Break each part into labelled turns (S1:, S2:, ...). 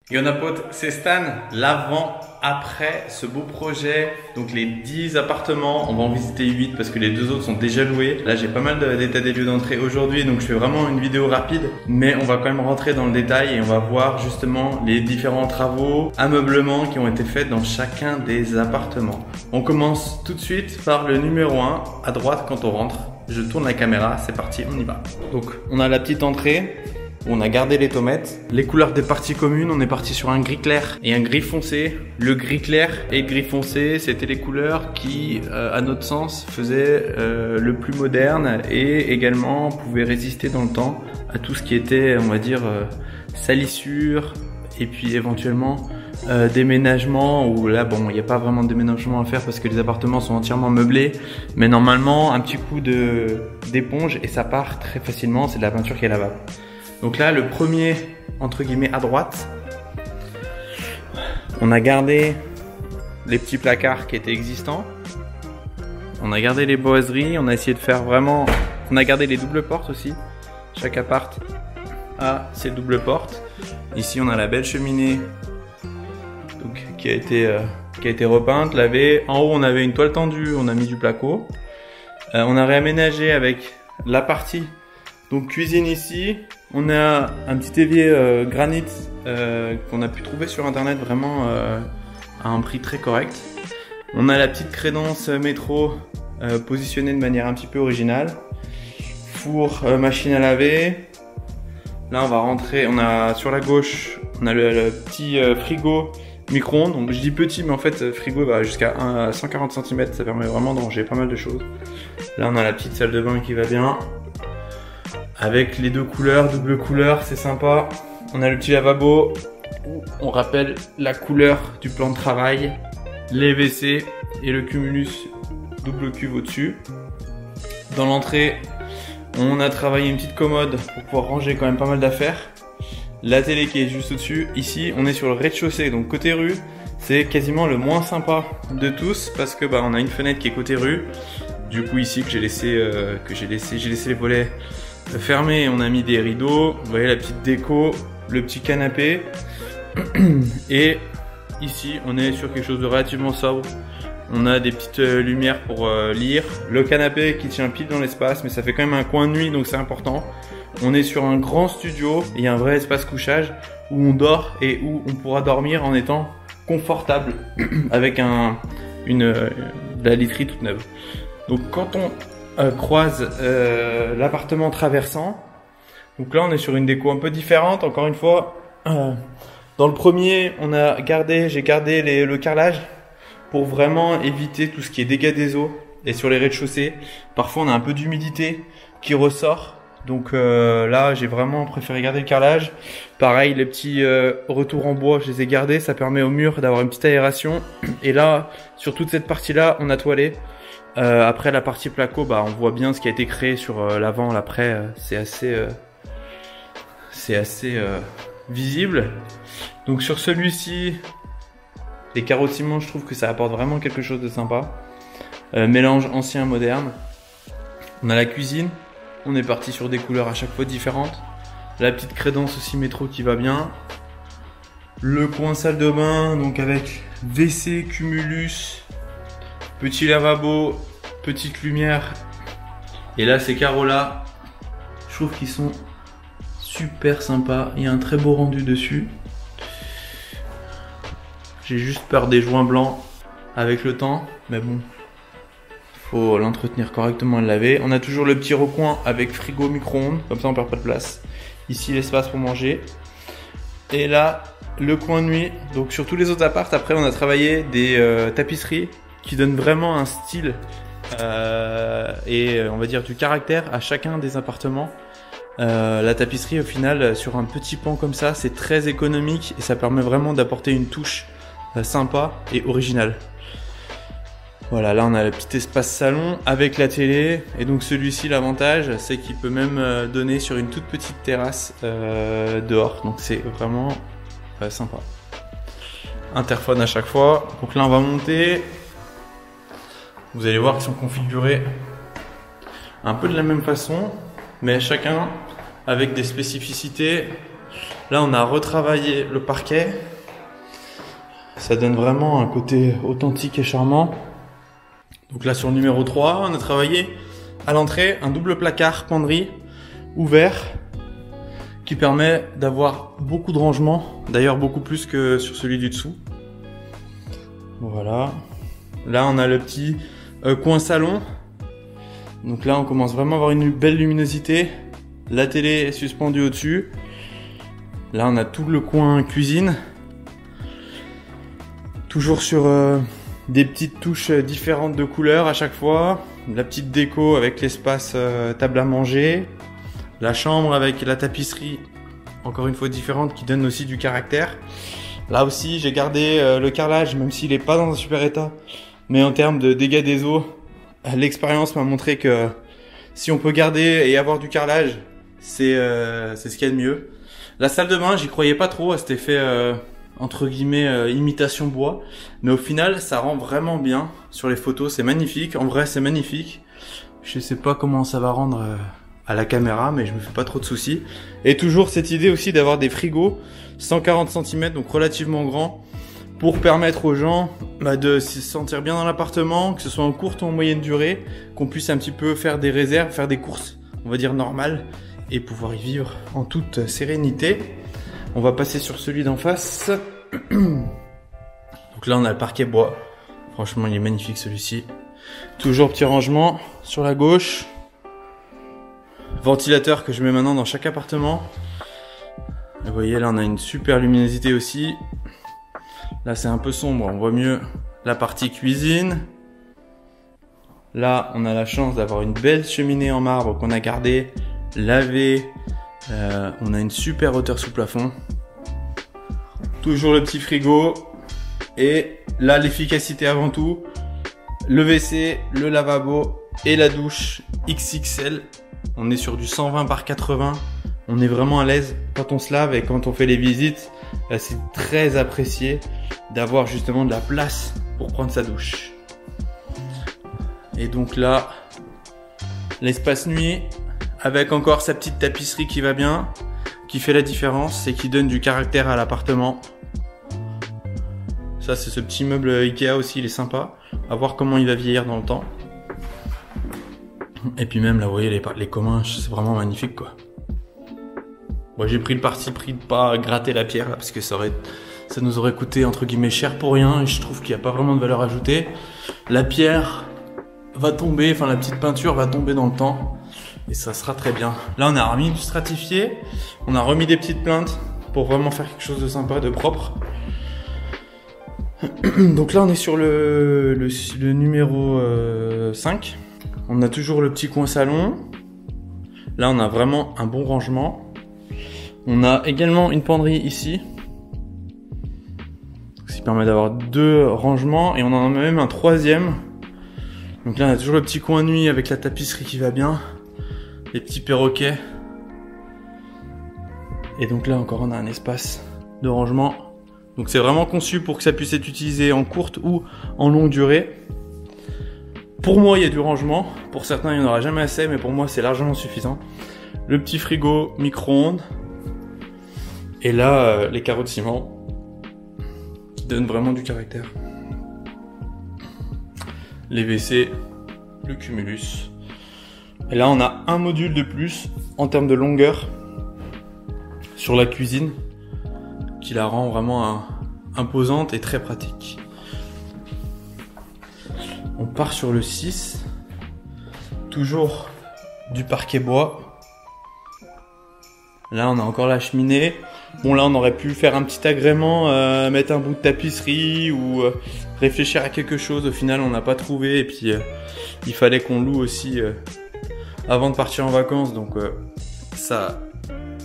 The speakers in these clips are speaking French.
S1: Yonapote, c'est Stan, l'avant, après ce beau projet, donc les 10 appartements, on va en visiter 8 parce que les 2 autres sont déjà loués. Là j'ai pas mal d'état des lieux d'entrée aujourd'hui, donc je fais vraiment une vidéo rapide, mais on va quand même rentrer dans le détail et on va voir justement les différents travaux, ameublements qui ont été faits dans chacun des appartements. On commence tout de suite par le numéro 1, à droite quand on rentre. Je tourne la caméra, c'est parti, on y va. Donc on a la petite entrée. On a gardé les tomates. Les couleurs des parties communes, on est parti sur un gris clair et un gris foncé. Le gris clair et le gris foncé, c'était les couleurs qui, à notre sens, faisaient le plus moderne et également pouvaient résister dans le temps à tout ce qui était, on va dire, salissure et puis éventuellement déménagement où là, bon, il n'y a pas vraiment de déménagement à faire parce que les appartements sont entièrement meublés. Mais normalement, un petit coup d'éponge et ça part très facilement. C'est de la peinture qui est lavable. Donc là, le premier, entre guillemets, à droite, on a gardé les petits placards qui étaient existants. On a gardé les boiseries, on a essayé de faire vraiment... On a gardé les doubles portes aussi. Chaque appart a ses doubles portes. Ici, on a la belle cheminée donc, qui a été repeinte, lavée. En haut, on avait une toile tendue, on a mis du placo. On a réaménagé avec la partie donc cuisine ici. On a un petit évier granit qu'on a pu trouver sur internet vraiment à un prix très correct. On a la petite crédence métro positionnée de manière un petit peu originale. Four, machine à laver. Là on va rentrer, on a sur la gauche, on a le petit frigo micro-ondes. Donc je dis petit mais en fait frigo va jusqu'à 140 cm, ça permet vraiment de ranger pas mal de choses. Là on a la petite salle de bain qui va bien. Avec les deux couleurs, double couleur, c'est sympa. On a le petit lavabo où on rappelle la couleur du plan de travail, les WC et le cumulus double cuve au-dessus. Dans l'entrée, on a travaillé une petite commode pour pouvoir ranger quand même pas mal d'affaires. La télé qui est juste au-dessus. Ici, on est sur le rez-de-chaussée, donc côté rue, c'est quasiment le moins sympa de tous parce que on a une fenêtre qui est côté rue. Du coup ici j'ai laissé les volets fermé, on a mis des rideaux, vous voyez la petite déco, le petit canapé et ici on est sur quelque chose de relativement sobre. On a des petites lumières pour lire, le canapé qui tient pile dans l'espace mais ça fait quand même un coin de nuit donc c'est important. On est sur un grand studio, il y a un vrai espace couchage où on dort et où on pourra dormir en étant confortable avec la literie toute neuve. Donc quand on croise l'appartement traversant. Donc là on est sur une déco un peu différente. Encore une fois, dans le premier j'ai gardé le carrelage pour vraiment éviter tout ce qui est dégâts des eaux. Et sur les rez-de-chaussée, parfois on a un peu d'humidité qui ressort. Donc là j'ai vraiment préféré garder le carrelage. Pareil, les petits retours en bois, je les ai gardés. Ça permet au mur d'avoir une petite aération. Et là, sur toute cette partie là, on a toilé. Après la partie placo, on voit bien ce qui a été créé sur l'avant, l'après, c'est assez visible. Donc sur celui-ci, les carreaux de ciment, je trouve que ça apporte vraiment quelque chose de sympa. Mélange ancien moderne. On a la cuisine, on est parti sur des couleurs à chaque fois différentes. La petite crédence aussi métro qui va bien. Le coin salle de bain, donc avec WC, cumulus. Petit lavabo, petite lumière. Et là, ces carreaux-là, je trouve qu'ils sont super sympas. Il y a un très beau rendu dessus. J'ai juste peur des joints blancs avec le temps. Mais bon, faut l'entretenir correctement et le laver. On a toujours le petit recoin avec frigo micro-ondes. Comme ça, on perd pas de place. Ici, l'espace pour manger. Et là, le coin de nuit. Donc sur tous les autres apparts, après, on a travaillé des tapisseries qui donne vraiment un style et on va dire du caractère à chacun des appartements. La tapisserie au final sur un petit pan comme ça c'est très économique et ça permet vraiment d'apporter une touche sympa et originale. Voilà, là on a le petit espace salon avec la télé et donc celui-ci l'avantage c'est qu'il peut même donner sur une toute petite terrasse dehors donc c'est vraiment sympa. Interphone à chaque fois, donc là on va monter. Vous allez voir qu'ils sont configurés un peu de la même façon, mais chacun avec des spécificités Là, on a retravaillé le parquet. Ça donne vraiment un côté authentique et charmant. Donc là, sur le numéro 3, on a travaillé à l'entrée un double placard penderie ouvert qui permet d'avoir beaucoup de rangement. D'ailleurs, beaucoup plus que sur celui du dessous. Voilà. Là, on a le petit coin salon. Donc là, on commence vraiment à avoir une belle luminosité. La télé est suspendue au-dessus. Là, on a tout le coin cuisine. Toujours sur des petites touches différentes de couleurs à chaque fois. La petite déco avec l'espace table à manger. La chambre avec la tapisserie, encore une fois différente, qui donne aussi du caractère. Là aussi, j'ai gardé le carrelage, même s'il n'est pas dans un super état. Mais en termes de dégâts des eaux, l'expérience m'a montré que si on peut garder et avoir du carrelage, c'est ce qu'il y a de mieux. La salle de bain, j'y croyais pas trop à cet effet entre guillemets imitation bois, mais au final, ça rend vraiment bien. Sur les photos, c'est magnifique. En vrai, c'est magnifique. Je sais pas comment ça va rendre à la caméra, mais je me fais pas trop de soucis. Et toujours cette idée aussi d'avoir des frigos 140 cm, donc relativement grands, pour permettre aux gens de se sentir bien dans l'appartement, que ce soit en courte ou en moyenne durée, qu'on puisse un petit peu faire des réserves, faire des courses, on va dire normales, et pouvoir y vivre en toute sérénité. On va passer sur celui d'en face. Donc là, on a le parquet bois. Franchement, il est magnifique celui-ci. Toujours petit rangement sur la gauche. Ventilateur que je mets maintenant dans chaque appartement. Et vous voyez, là, on a une super luminosité aussi. Là, c'est un peu sombre, on voit mieux la partie cuisine. Là, on a la chance d'avoir une belle cheminée en marbre qu'on a gardée, lavée. On a une super hauteur sous plafond. Toujours le petit frigo. Et là, l'efficacité avant tout. Le WC, le lavabo et la douche XXL. On est sur du 120 par 80. On est vraiment à l'aise quand on se lave et quand on fait les visites. C'est très apprécié d'avoir justement de la place pour prendre sa douche. Et donc là, l'espace nuit avec encore sa petite tapisserie qui va bien, qui fait la différence et qui donne du caractère à l'appartement. Ça, c'est ce petit meuble Ikea aussi, il est sympa. À voir comment il va vieillir dans le temps. Et puis même là, vous voyez les communs, c'est vraiment magnifique quoi. Moi, j'ai pris le parti pris de pas gratter la pierre là, parce que ça nous aurait coûté entre guillemets cher pour rien et je trouve qu'il n'y a pas vraiment de valeur ajoutée. La pierre va tomber, enfin la petite peinture va tomber dans le temps et ça sera très bien. Là, on a remis du stratifié, on a remis des petites plaintes pour vraiment faire quelque chose de sympa, de propre. Donc là, on est sur le numéro 5. On a toujours le petit coin salon. Là, on a vraiment un bon rangement. On a également une penderie ici, ce qui permet d'avoir 2 rangements et on en a même un 3e. Donc là, on a toujours le petit coin nuit avec la tapisserie qui va bien, les petits perroquets. Et donc là encore, on a un espace de rangement. Donc c'est vraiment conçu pour que ça puisse être utilisé en courte ou en longue durée. Pour moi, il y a du rangement. Pour certains, il n'y en aura jamais assez, mais pour moi, c'est largement suffisant. Le petit frigo micro-ondes. Et là, les carreaux de ciment qui donnent vraiment du caractère. Les WC, le cumulus. Et là, on a un module de plus en termes de longueur sur la cuisine qui la rend vraiment imposante et très pratique. On part sur le 6. Toujours du parquet bois. Là, on a encore la cheminée. Bon, là, on aurait pu faire un petit agrément, mettre un bout de tapisserie ou réfléchir à quelque chose. Au final, on n'a pas trouvé. Et puis, il fallait qu'on loue aussi avant de partir en vacances. Donc,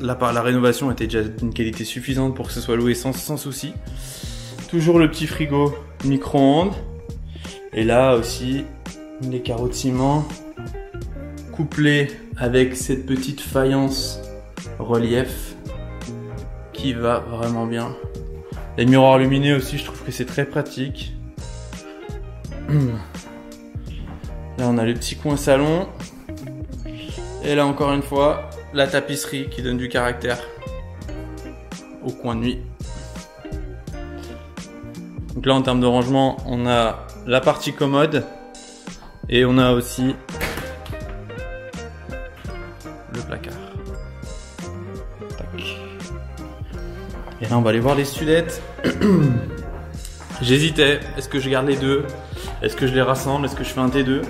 S1: la rénovation était déjà d'une qualité suffisante pour que ce soit loué sans souci. Toujours le petit frigo micro-ondes. Et là aussi, les carreaux de ciment couplés avec cette petite faïence relief qui va vraiment bien. Les miroirs lumineux aussi, je trouve que c'est très pratique. Là, on a le petit coin salon. Et là, encore une fois, la tapisserie qui donne du caractère. au coin de nuit. Donc là en termes de rangement, on a la partie commode et on a aussi le placard. Tac. Et là on va aller voir les studettes. J'hésitais, est-ce que je garde les deux? Est-ce que je les rassemble? Est-ce que je fais un T2?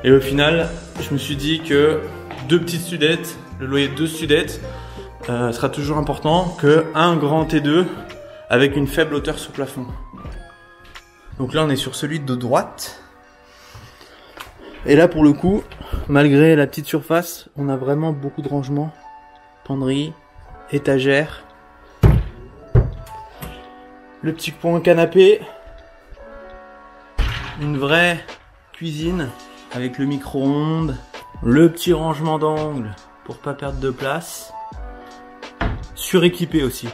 S1: Et au final, je me suis dit que 2 petites studettes, le loyer de 2 studettes sera toujours important que un grand T2 avec une faible hauteur sous plafond. Donc là on est sur celui de droite. Et là pour le coup, malgré la petite surface, on a vraiment beaucoup de rangements. Penderie, étagère. Le petit coin canapé. Une vraie cuisine avec le micro-ondes. Le petit rangement d'angle pour pas perdre de place. Suréquipé aussi.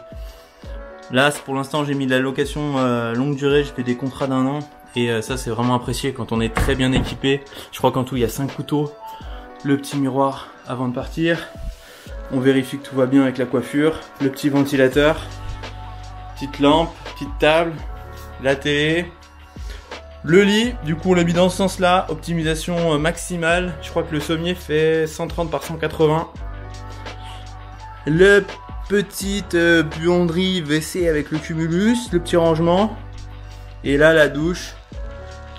S1: Là pour l'instant j'ai mis de la location longue durée, je fais des contrats d'1 an. Et ça c'est vraiment apprécié quand on est très bien équipé. Je crois qu'en tout il y a 5 couteaux. Le petit miroir avant de partir. On vérifie que tout va bien avec la coiffure. Le petit ventilateur. Petite lampe, petite table. La télé. Le lit, du coup on l'a mis dans ce sens là. Optimisation maximale. Je crois que le sommier fait 130 par 180. Le petite buanderie WC avec le cumulus. Le petit rangement. Et là la douche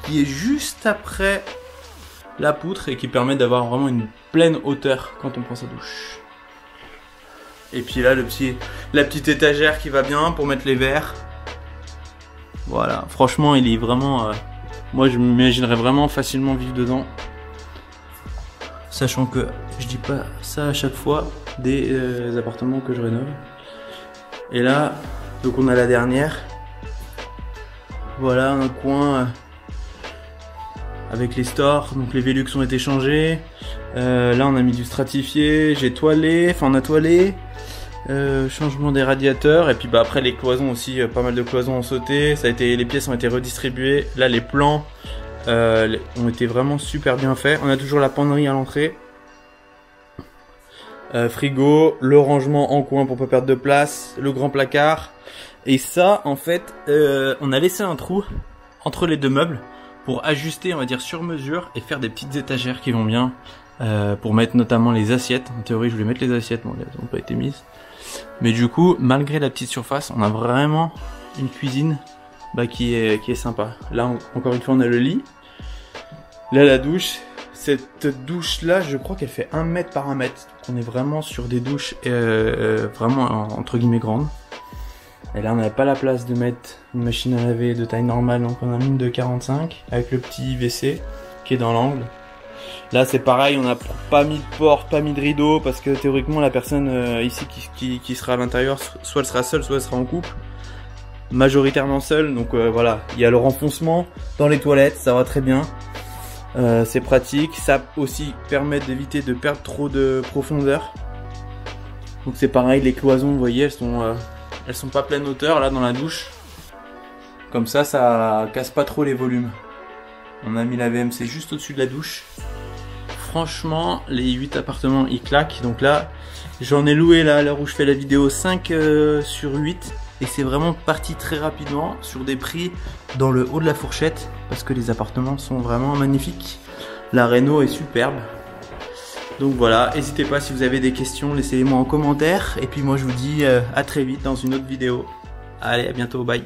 S1: qui est juste après la poutre et qui permet d'avoir vraiment une pleine hauteur quand on prend sa douche. Et puis là la petite étagère qui va bien pour mettre les verres. Voilà, franchement il est vraiment... moi je m'imaginerais vraiment facilement vivre dedans. Sachant que je dis pas ça à chaque fois des appartements que je rénove. Et là, donc on a la dernière. Voilà un coin avec les stores, donc les Velux ont été changés. Là on a mis du stratifié, j'ai toilé, enfin on a toilé. Changement des radiateurs et puis bah après les cloisons aussi, pas mal de cloisons ont sauté. Ça a été, les pièces ont été redistribuées. Là les plans ont été vraiment super bien faits. On a toujours la penderie à l'entrée. Frigo, le rangement en coin pour pas perdre de place, le grand placard. Et ça, en fait, on a laissé un trou entre les deux meubles pour ajuster, on va dire, sur mesure et faire des petites étagères qui vont bien pour mettre notamment les assiettes. En théorie, je voulais mettre les assiettes, mais elles n'ont pas été mises. Mais du coup, malgré la petite surface, on a vraiment une cuisine qui est sympa. Là, encore une fois, on a le lit. Là, la douche. Cette douche-là, je crois qu'elle fait 1 mètre par 1 mètre. Donc on est vraiment sur des douches vraiment entre guillemets grandes. Et là, on n'avait pas la place de mettre une machine à laver de taille normale, donc on a mis une de 45 avec le petit WC qui est dans l'angle. Là, c'est pareil, on n'a pas mis de porte, pas mis de rideau parce que théoriquement, la personne ici qui sera à l'intérieur, soit elle sera seule, soit elle sera en couple. Majoritairement seule, donc voilà, il y a le renfoncement dans les toilettes, ça va très bien. C'est pratique, ça aussi permet d'éviter de perdre trop de profondeur. Donc c'est pareil, les cloisons, vous voyez, elles sont pas pleine hauteur là dans la douche. Comme ça casse pas trop les volumes. On a mis la VMC juste au-dessus de la douche. Franchement, les 8 appartements ils claquent. Donc là, j'en ai loué là à l'heure où je fais la vidéo 5 sur 8. Et c'est vraiment parti très rapidement sur des prix dans le haut de la fourchette parce que les appartements sont vraiment magnifiques. La réno est superbe. Donc voilà, n'hésitez pas si vous avez des questions, laissez-les moi en commentaire. Et puis moi je vous dis à très vite dans une autre vidéo. Allez, à bientôt, bye.